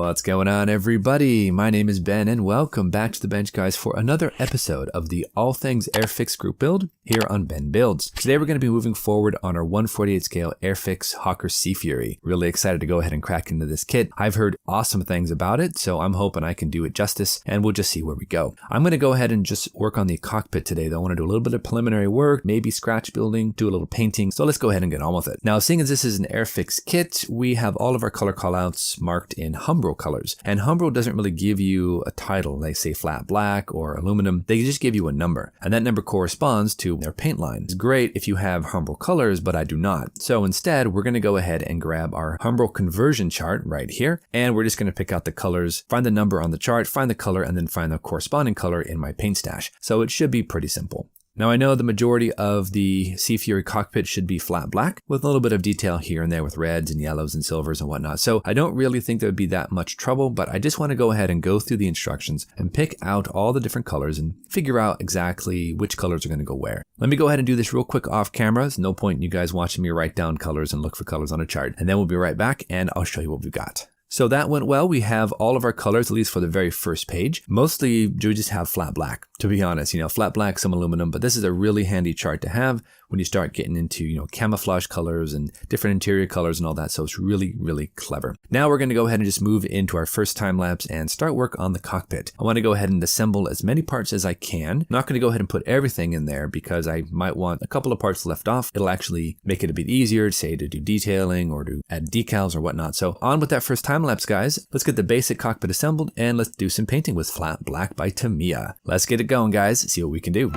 What's going on, everybody? My name is Ben and welcome back to the bench, guys, for another episode of the All Things Airfix group build here on Ben Builds. Today we're going to be moving forward on our 1/48 scale Airfix Hawker Sea Fury. Really excited to go ahead and crack into this kit. I've heard awesome things about it, so I'm hoping I can do it justice and we'll just see where we go. I'm going to go ahead and just work on the cockpit today, though. I want to do a little bit of preliminary work, maybe scratch building, do a little painting. So let's go ahead and get on with it. Now, seeing as this is an Airfix kit, we have all of our color callouts marked in Humbrol colors. And Humbrol doesn't really give you a title, like say flat black or aluminum. They just give you a number, and that number corresponds to their paint line. It's great if you have Humbrol colors, but I do not. So instead, we're going to go ahead and grab our Humbrol conversion chart right here, and we're just going to pick out the colors, find the number on the chart, find the color, and then find the corresponding color in my paint stash. So it should be pretty simple. Now, I know the majority of the Sea Fury cockpit should be flat black with a little bit of detail here and there with reds and yellows and silvers and whatnot. So I don't really think there would be that much trouble, but I just want to go ahead and go through the instructions and pick out all the different colors and figure out exactly which colors are going to go where. Let me go ahead and do this real quick off camera. There's no point in you guys watching me write down colors and look for colors on a chart. And then we'll be right back and I'll show you what we've got. So that went well. We have all of our colors, at least for the very first page. Mostly we just have flat black, to be honest, flat black, some aluminum, but this is a really handy chart to have when you start getting into, camouflage colors and different interior colors and all that. So it's really, really clever. Now we're going to go ahead and just move into our first time lapse and start work on the cockpit. I want to go ahead and assemble as many parts as I can. I'm not going to go ahead and put everything in there because I might want a couple of parts left off. It'll actually make it a bit easier, say, to do detailing or to add decals or whatnot. So on with that first time lapse, guys. Let's get the basic cockpit assembled and let's do some painting with Flat Black by Tamiya. Let's get it going, guys. See what we can do.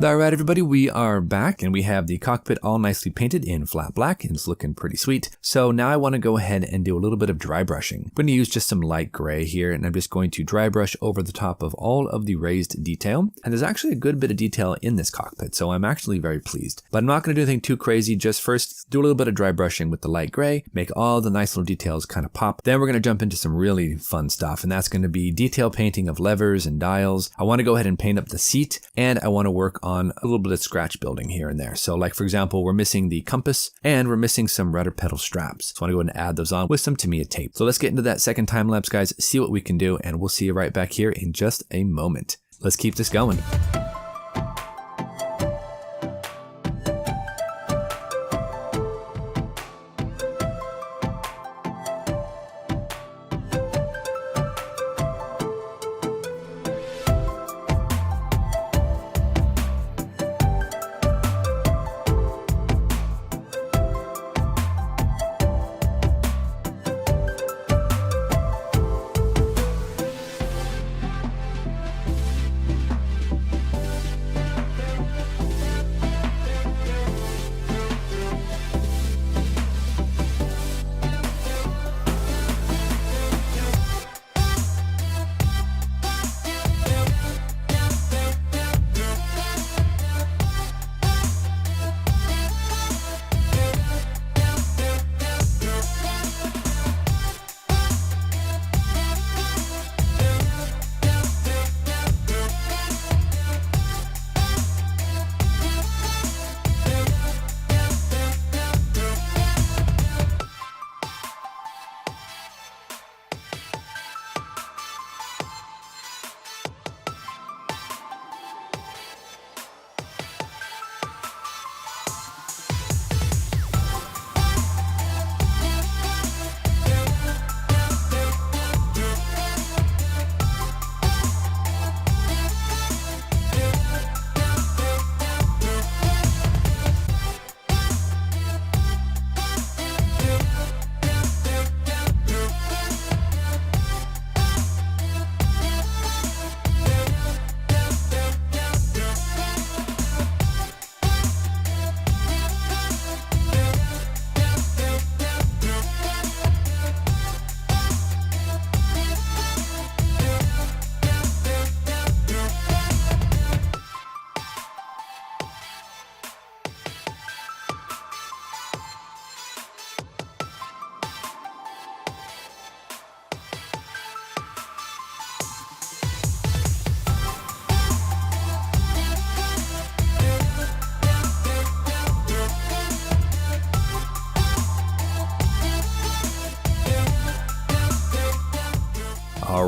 Alright, everybody, we are back and we have the cockpit all nicely painted in flat black and it's looking pretty sweet. So now I want to go ahead and do a little bit of dry brushing. I'm going to use just some light gray here and I'm just going to dry brush over the top of all of the raised detail. And there's actually a good bit of detail in this cockpit, so I'm actually very pleased. But I'm not going to do anything too crazy, just first do a little bit of dry brushing with the light gray, make all the nice little details kind of pop. Then we're going to jump into some really fun stuff, and that's going to be detail painting of levers and dials. I want to go ahead and paint up the seat, and I want to work on a little bit of scratch building here and there. So like, for example, we're missing the compass and we're missing some rudder pedal straps. So I want to go ahead and add those on with some Tamiya tape. So let's get into that second time lapse, guys, see what we can do, and we'll see you right back here in just a moment. Let's keep this going.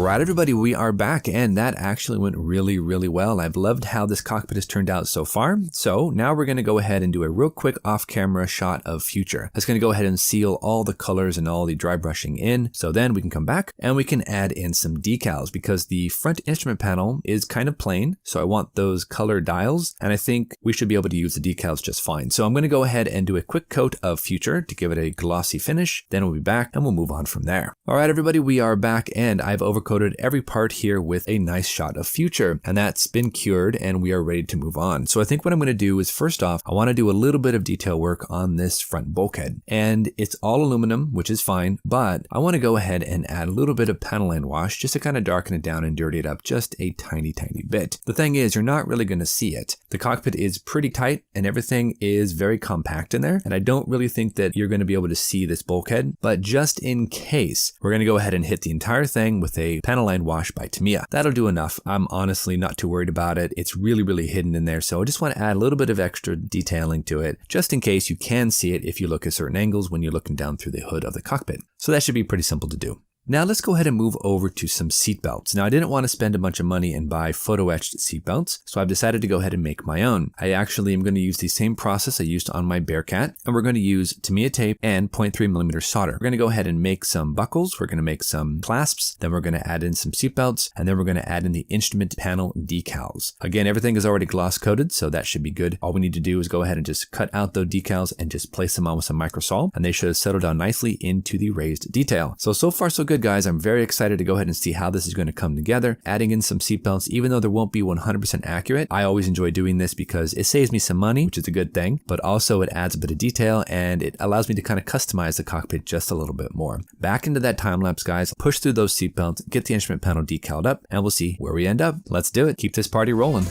Alright everybody, we are back, and that actually went really well. I've loved how this cockpit has turned out so far. So now we're going to go ahead and do a real quick off-camera shot of future. That's going to go ahead and seal all the colors and all the dry brushing in. So then we can come back and we can add in some decals, because the front instrument panel is kind of plain. So I want those color dials, and I think we should be able to use the decals just fine. So I'm going to go ahead and do a quick coat of future to give it a glossy finish. Then we'll be back and we'll move on from there. Alright everybody, we are back, and I've overcoated every part here with a nice shot of future, and that's been cured and we are ready to move on. So I think what I'm going to do is, first off, I want to do a little bit of detail work on this front bulkhead, and it's all aluminum, which is fine, but I want to go ahead and add a little bit of panel line wash just to kind of darken it down and dirty it up just a tiny bit. The thing is, you're not really going to see it. The cockpit is pretty tight and everything is very compact in there, and I don't really think that you're going to be able to see this bulkhead, but just in case, we're going to go ahead and hit the entire thing with a panel line wash by Tamiya. That'll do enough. I'm honestly not too worried about it. It's really hidden in there, so I just want to add a little bit of extra detailing to it, just in case you can see it if you look at certain angles when you're looking down through the hood of the cockpit. So that should be pretty simple to do. Now let's go ahead and move over to some seatbelts. Now I didn't want to spend a bunch of money and buy photo etched seatbelts, so I've decided to go ahead and make my own. I actually am going to use the same process I used on my Bearcat, and we're going to use Tamiya tape and 0.3mm solder. We're going to go ahead and make some buckles, we're going to make some clasps, then we're going to add in some seatbelts, and then we're going to add in the instrument panel decals. Again, everything is already gloss coated, so that should be good. All we need to do is go ahead and just cut out those decals and just place them on with some microsol, and they should have settled down nicely into the raised detail. So far so good, guys. I'm very excited to go ahead and see how this is going to come together. Adding in some seatbelts, even though they won't be 100% accurate, I always enjoy doing this because it saves me some money, which is a good thing, but also it adds a bit of detail and it allows me to kind of customize the cockpit just a little bit more. Back into that time lapse, guys. Push through those seatbelts, get the instrument panel decaled up, and we'll see where we end up. Let's do it. Keep this party rolling.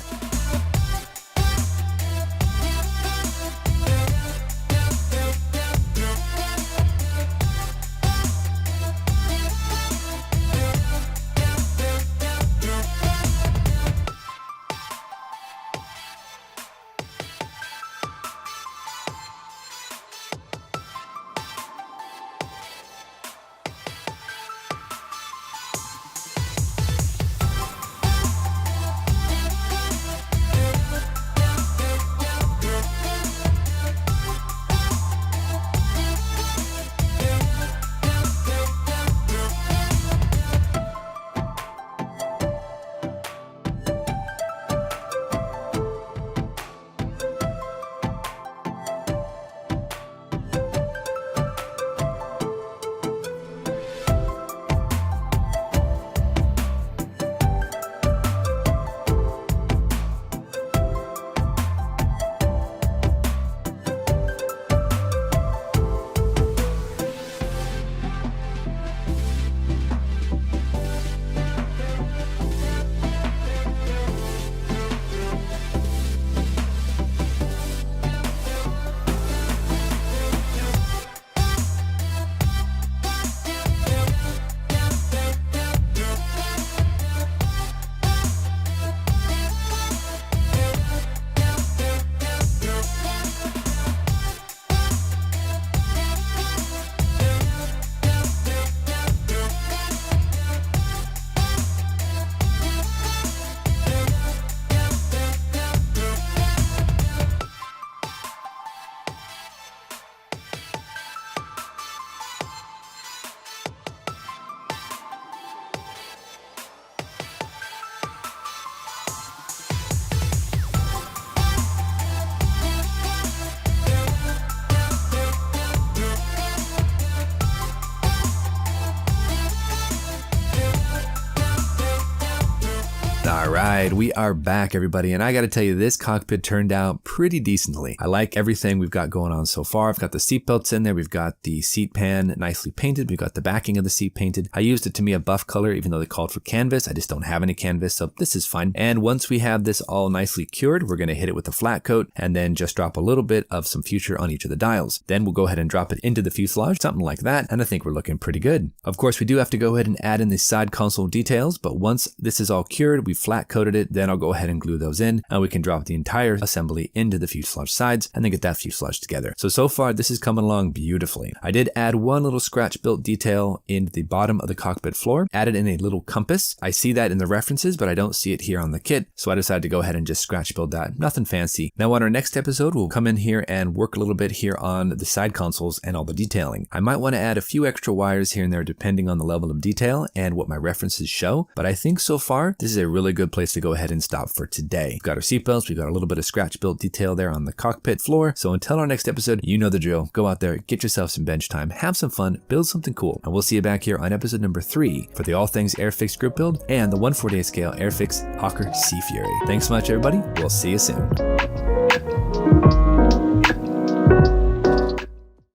Alright, we are back everybody, and I gotta tell you, this cockpit turned out pretty decently. I like everything we've got going on so far. I've got the seat belts in there, we've got the seat pan nicely painted, we've got the backing of the seat painted. I used it Tamiya buff color even though they called for canvas. I just don't have any canvas, so this is fine. And once we have this all nicely cured, we're gonna hit it with a flat coat and then just drop a little bit of some future on each of the dials. Then we'll go ahead and drop it into the fuselage, something like that, and I think we're looking pretty good. Of course, we do have to go ahead and add in the side console details, but once this is all cured, we've flat coated it, then I'll go ahead and glue those in, and we can drop the entire assembly into the fuselage sides and then get that fuselage together. So far this is coming along beautifully. I did add one little scratch built detail in the bottom of the cockpit floor, added in a little compass. I see that in the references, but I don't see it here on the kit, so I decided to go ahead and just scratch build that. Nothing fancy. Now on our next episode, we'll come in here and work a little bit here on the side consoles and all the detailing. I might want to add a few extra wires here and there depending on the level of detail and what my references show, but I think so far this is a really good place to go ahead and stop for today. We've got our seatbelts, we've got a little bit of scratch built detail there on the cockpit floor, so until our next episode, you know the drill. Go out there, get yourself some bench time, have some fun, build something cool, and we'll see you back here on episode number 3 for the All Things Airfix group build and the 1/48 scale Airfix Hawker Sea Fury. Thanks so much everybody, we'll see you soon.